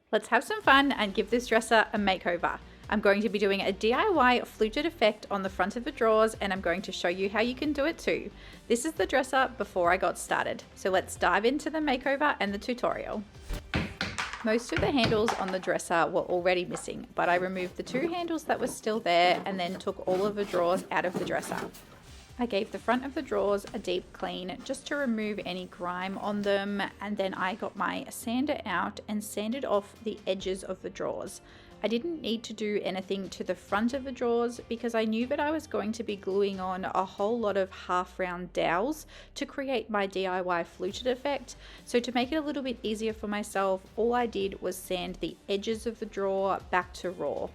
Let's have some fun and give this dresser a makeover. I'm going to be doing a DIY fluted effect on the front of the drawers, and I'm going to show you how you can do it too. This is the dresser before I got started. So let's dive into the makeover and the tutorial. Most of the handles on the dresser were already missing, but I removed the two handles that were still there and then took all of the drawers out of the dresser. I gave the front of the drawers a deep clean just to remove any grime on them, and then I got my sander out and sanded off the edges of the drawers. I didn't need to do anything to the front of the drawers because I knew that I was going to be gluing on a whole lot of half round dowels to create my DIY fluted effect. So to make it a little bit easier for myself, all I did was sand the edges of the drawer back to raw.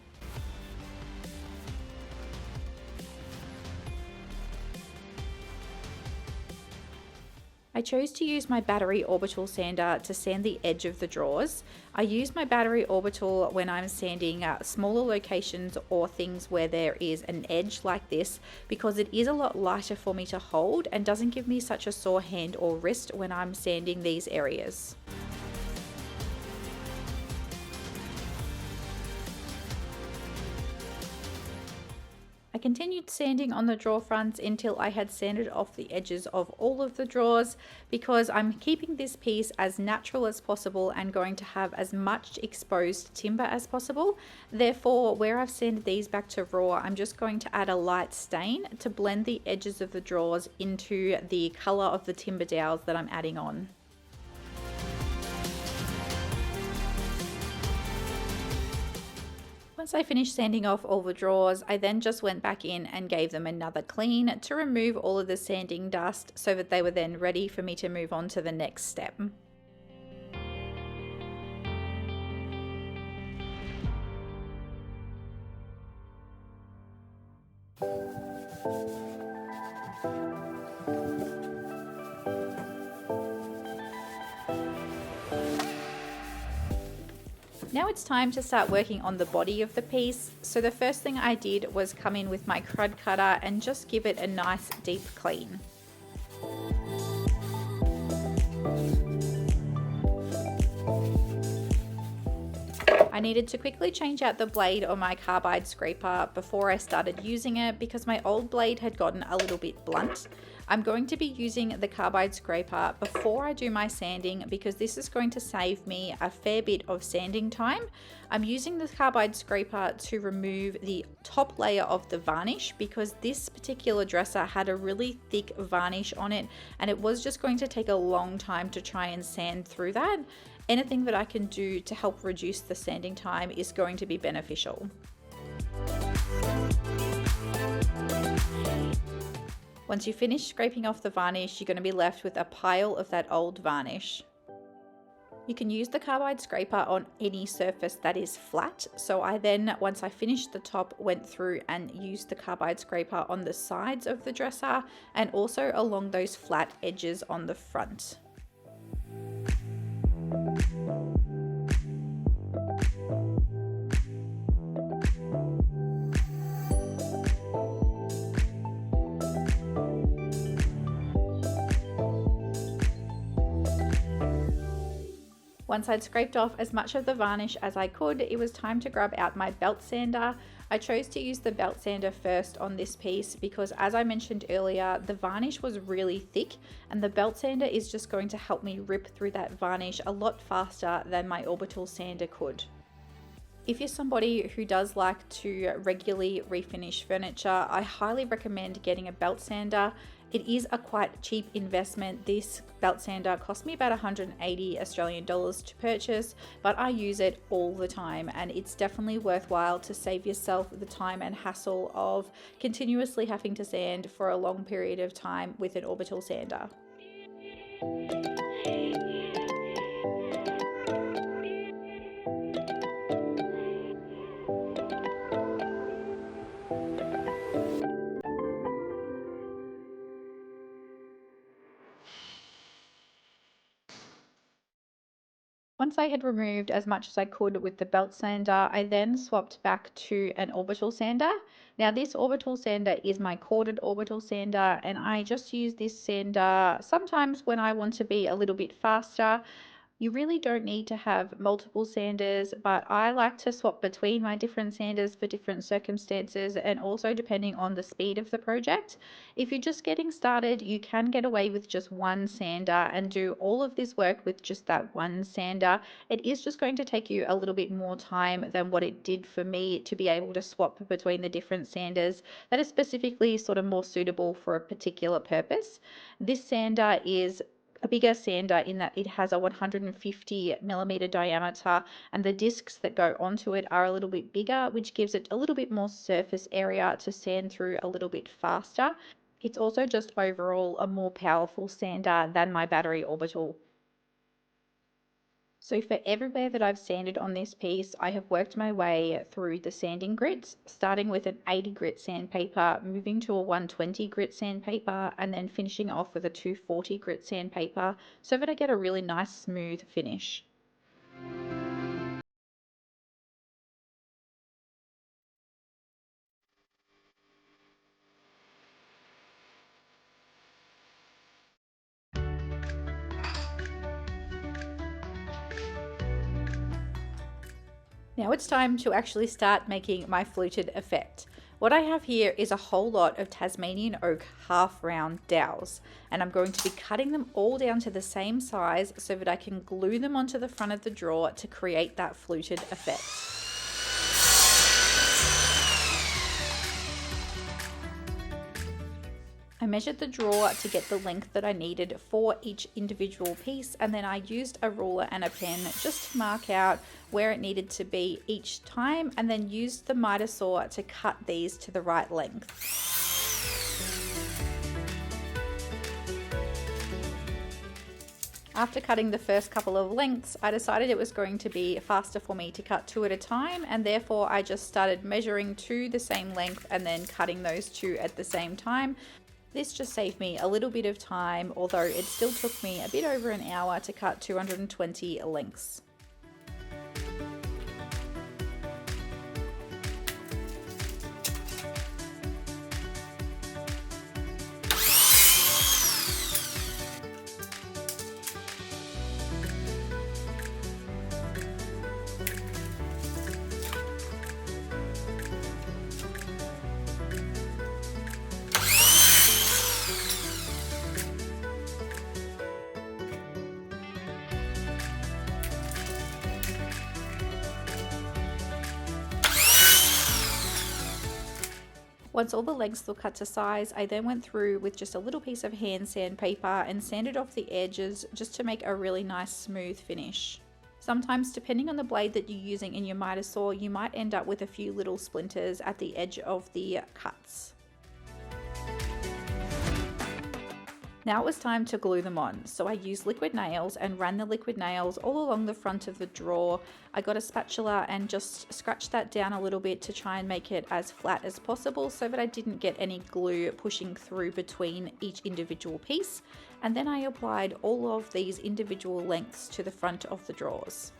I chose to use my battery orbital sander to sand the edge of the drawers. I use my battery orbital when I'm sanding smaller locations or things where there is an edge like this because it is a lot lighter for me to hold and doesn't give me such a sore hand or wrist when I'm sanding these areas. I continued sanding on the drawer fronts until I had sanded off the edges of all of the drawers because I'm keeping this piece as natural as possible and going to have as much exposed timber as possible. Therefore, where I've sanded these back to raw, I'm just going to add a light stain to blend the edges of the drawers into the color of the timber dowels that I'm adding on. Once I finished sanding off all the drawers, I then just went back in and gave them another clean to remove all of the sanding dust so that they were then ready for me to move on to the next step. Now it's time to start working on the body of the piece. So the first thing I did was come in with my crud cutter and just give it a nice deep clean. I needed to quickly change out the blade on my carbide scraper before I started using it because my old blade had gotten a little bit blunt. I'm going to be using the carbide scraper before I do my sanding because this is going to save me a fair bit of sanding time. I'm using the carbide scraper to remove the top layer of the varnish because this particular dresser had a really thick varnish on it and it was just going to take a long time to try and sand through that. Anything that I can do to help reduce the sanding time is going to be beneficial. Once you finish scraping off the varnish, you're going to be left with a pile of that old varnish. You can use the carbide scraper on any surface that is flat. So I then, once I finished the top, went through and used the carbide scraper on the sides of the dresser and also along those flat edges on the front. Once I'd scraped off as much of the varnish as I could, it was time to grab out my belt sander. I chose to use the belt sander first on this piece because, as I mentioned earlier, the varnish was really thick and the belt sander is just going to help me rip through that varnish a lot faster than my orbital sander could. If you're somebody who does like to regularly refinish furniture, I highly recommend getting a belt sander. It is a quite cheap investment. This belt sander cost me about 180 Australian dollars to purchase, but I use it all the time and it's definitely worthwhile to save yourself the time and hassle of continuously having to sand for a long period of time with an orbital sander. Once I had removed as much as I could with the belt sander, I then swapped back to an orbital sander. Now this orbital sander is my corded orbital sander and I just use this sander sometimes when I want to be a little bit faster. You really don't need to have multiple sanders, but I like to swap between my different sanders for different circumstances and also depending on the speed of the project. If you're just getting started, you can get away with just one sander and do all of this work with just that one sander. It is just going to take you a little bit more time than what it did for me to be able to swap between the different sanders that are specifically sort of more suitable for a particular purpose. This sander is a bigger sander in that it has a 150 millimeter diameter, and the discs that go onto it are a little bit bigger, which gives it a little bit more surface area to sand through a little bit faster. It's also just overall a more powerful sander than my battery orbital. So for everywhere that I've sanded on this piece, I have worked my way through the sanding grits, starting with an 80 grit sandpaper, moving to a 120 grit sandpaper, and then finishing off with a 240 grit sandpaper so that I get a really nice smooth finish. Now it's time to actually start making my fluted effect. What I have here is a whole lot of Tasmanian oak half round dowels, and I'm going to be cutting them all down to the same size so that I can glue them onto the front of the drawer to create that fluted effect. I measured the drawer to get the length that I needed for each individual piece, and then I used a ruler and a pen just to mark out where it needed to be each time, and then used the miter saw to cut these to the right length. After cutting the first couple of lengths, I decided it was going to be faster for me to cut two at a time, and therefore I just started measuring two the same length and then cutting those two at the same time. This just saved me a little bit of time, although it still took me a bit over an hour to cut 220 lengths. Once all the lengths were cut to size, I then went through with just a little piece of hand sandpaper and sanded off the edges just to make a really nice smooth finish. Sometimes, depending on the blade that you're using in your miter saw, you might end up with a few little splinters at the edge of the cuts. Now it was time to glue them on, so I used liquid nails and ran the liquid nails all along the front of the drawer. I got a spatula and just scratched that down a little bit to try and make it as flat as possible so that I didn't get any glue pushing through between each individual piece. And then I applied all of these individual lengths to the front of the drawers.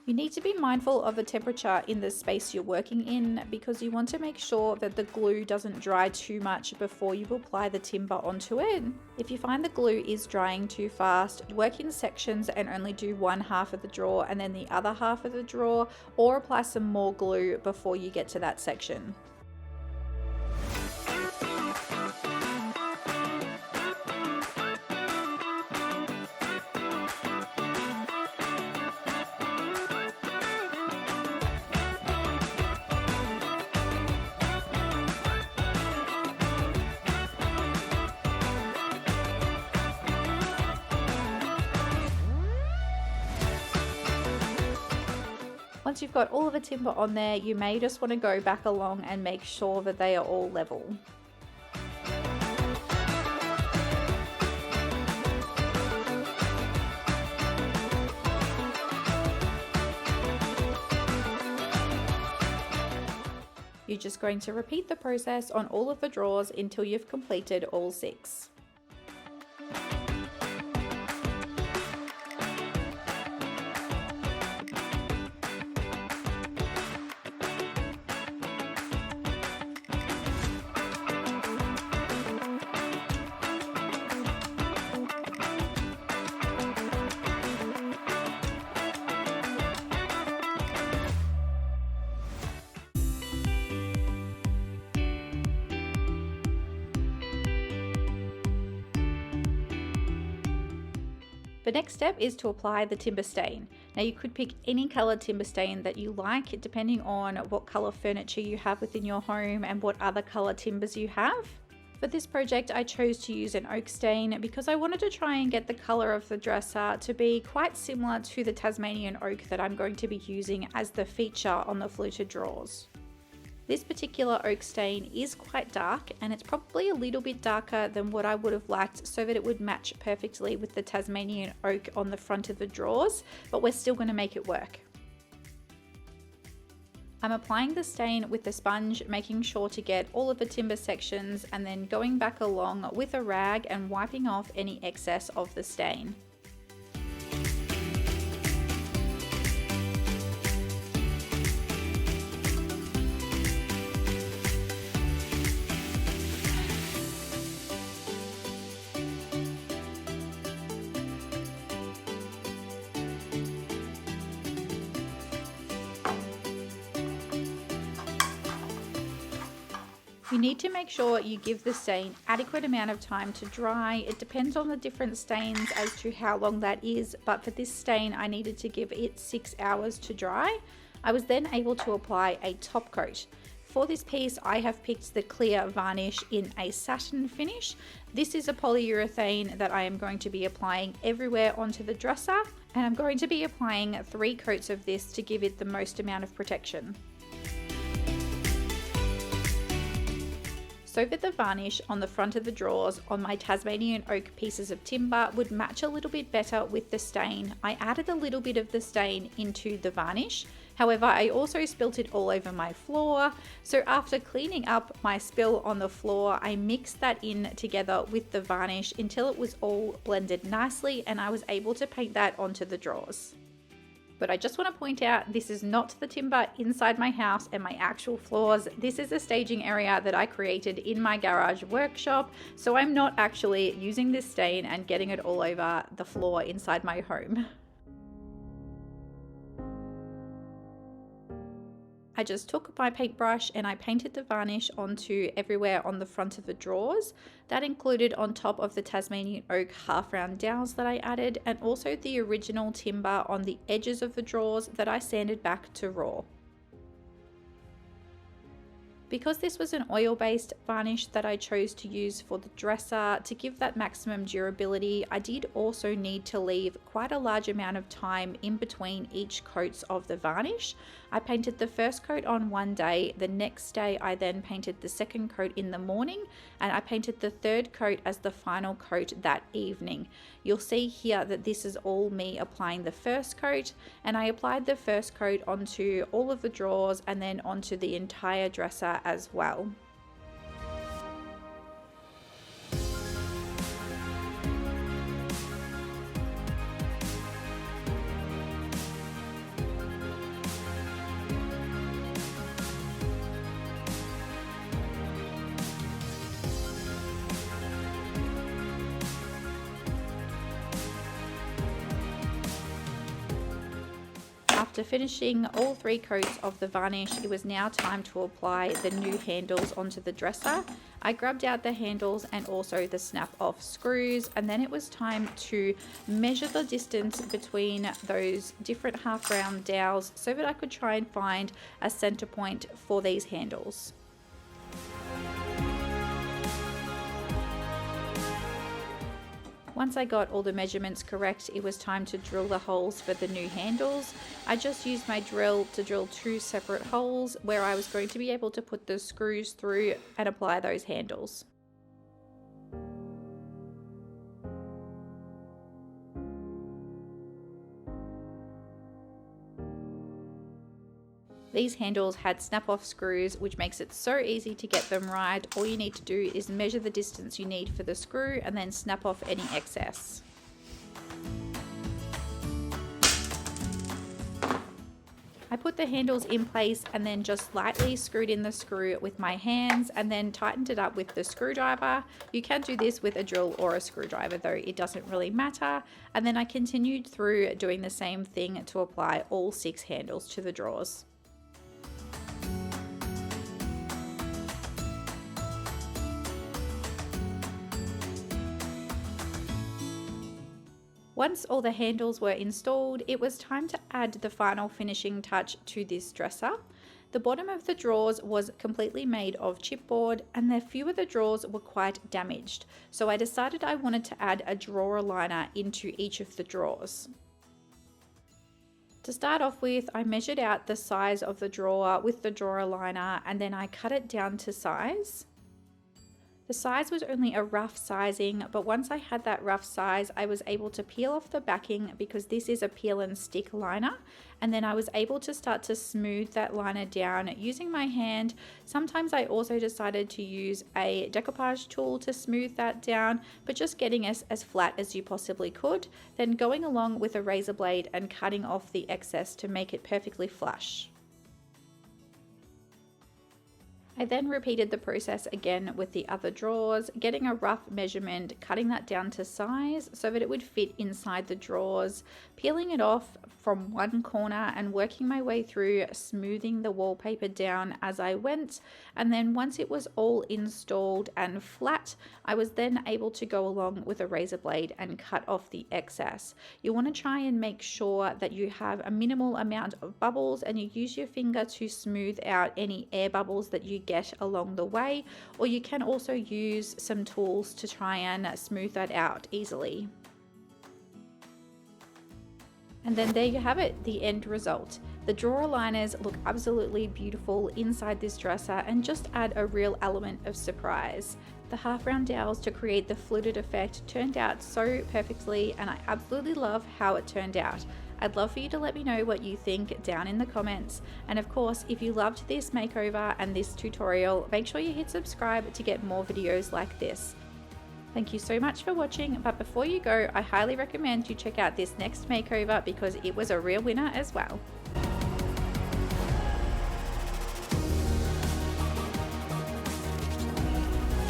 You need to be mindful of the temperature in the space you're working in because you want to make sure that the glue doesn't dry too much before you apply the timber onto it. If you find the glue is drying too fast, work in sections and only do one half of the drawer and then the other half of the drawer, or apply some more glue before you get to that section. Once you've got all of the timber on there, you may just want to go back along and make sure that they are all level. You're just going to repeat the process on all of the drawers until you've completed all 6. The next step is to apply the timber stain. Now you could pick any colour timber stain that you like depending on what colour furniture you have within your home and what other colour timbers you have. For this project I chose to use an oak stain because I wanted to try and get the colour of the dresser to be quite similar to the Tasmanian oak that I'm going to be using as the feature on the fluted drawers. This particular oak stain is quite dark and it's probably a little bit darker than what I would have liked so that it would match perfectly with the Tasmanian oak on the front of the drawers, but we're still going to make it work. I'm applying the stain with the sponge, making sure to get all of the timber sections and then going back along with a rag and wiping off any excess of the stain. You need to make sure you give the stain adequate amount of time to dry. It depends on the different stains as to how long that is, but for this stain I needed to give it 6 hours to dry. I was then able to apply a top coat. For this piece I have picked the clear varnish in a satin finish. This is a polyurethane that I am going to be applying everywhere onto the dresser, and I'm going to be applying 3 coats of this to give it the most amount of protection. So that the varnish on the front of the drawers on my Tasmanian oak pieces of timber would match a little bit better with the stain, I added a little bit of the stain into the varnish. However, I also spilt it all over my floor. So after cleaning up my spill on the floor, I mixed that in together with the varnish until it was all blended nicely and I was able to paint that onto the drawers. But I just want to point out, this is not the timber inside my house and my actual floors. This is a staging area that I created in my garage workshop. So I'm not actually using this stain and getting it all over the floor inside my home. I just took my paintbrush and I painted the varnish onto everywhere on the front of the drawers. That included on top of the Tasmanian oak half round dowels that I added, and also the original timber on the edges of the drawers that I sanded back to raw. Because this was an oil-based varnish that I chose to use for the dresser to give that maximum durability, I did also need to leave quite a large amount of time in between each coats of the varnish. I painted the first coat on one day, the next day I then painted the second coat in the morning, and I painted the third coat as the final coat that evening. You'll see here that this is all me applying the first coat, and I applied the first coat onto all of the drawers and then onto the entire dresser as well. After finishing all 3 coats of the varnish, it was now time to apply the new handles onto the dresser. I grabbed out the handles and also the snap off screws, and then it was time to measure the distance between those different half round dowels so that I could try and find a center point for these handles. Once I got all the measurements correct, it was time to drill the holes for the new handles. I just used my drill to drill 2 separate holes where I was going to be able to put the screws through and apply those handles. These handles had snap-off screws, which makes it so easy to get them right. All you need to do is measure the distance you need for the screw and then snap off any excess. I put the handles in place and then just lightly screwed in the screw with my hands and then tightened it up with the screwdriver. You can do this with a drill or a screwdriver though, it doesn't really matter. And then I continued through doing the same thing to apply all 6 handles to the drawers. Once all the handles were installed, it was time to add the final finishing touch to this dresser. The bottom of the drawers was completely made of chipboard and a few of the drawers were quite damaged. So I decided I wanted to add a drawer liner into each of the drawers. To start off with, I measured out the size of the drawer with the drawer liner and then I cut it down to size. The size was only a rough sizing, but once I had that rough size, I was able to peel off the backing because this is a peel and stick liner, and then I was able to start to smooth that liner down using my hand. Sometimes I also decided to use a decoupage tool to smooth that down, but just getting as flat as you possibly could, then going along with a razor blade and cutting off the excess to make it perfectly flush. I then repeated the process again with the other drawers, getting a rough measurement, cutting that down to size so that it would fit inside the drawers, peeling it off from one corner and working my way through, smoothing the wallpaper down as I went. And then once it was all installed and flat, I was then able to go along with a razor blade and cut off the excess. You want to try and make sure that you have a minimal amount of bubbles and you use your finger to smooth out any air bubbles that you get along the way, or you can also use some tools to try and smooth that out easily. And then there you have it, the end result. The drawer liners look absolutely beautiful inside this dresser and just add a real element of surprise. The half round dowels to create the fluted effect turned out so perfectly and I absolutely love how it turned out. I'd love for you to let me know what you think down in the comments. And of course, if you loved this makeover and this tutorial, make sure you hit subscribe to get more videos like this. Thank you so much for watching, but before you go, I highly recommend you check out this next makeover because it was a real winner as well.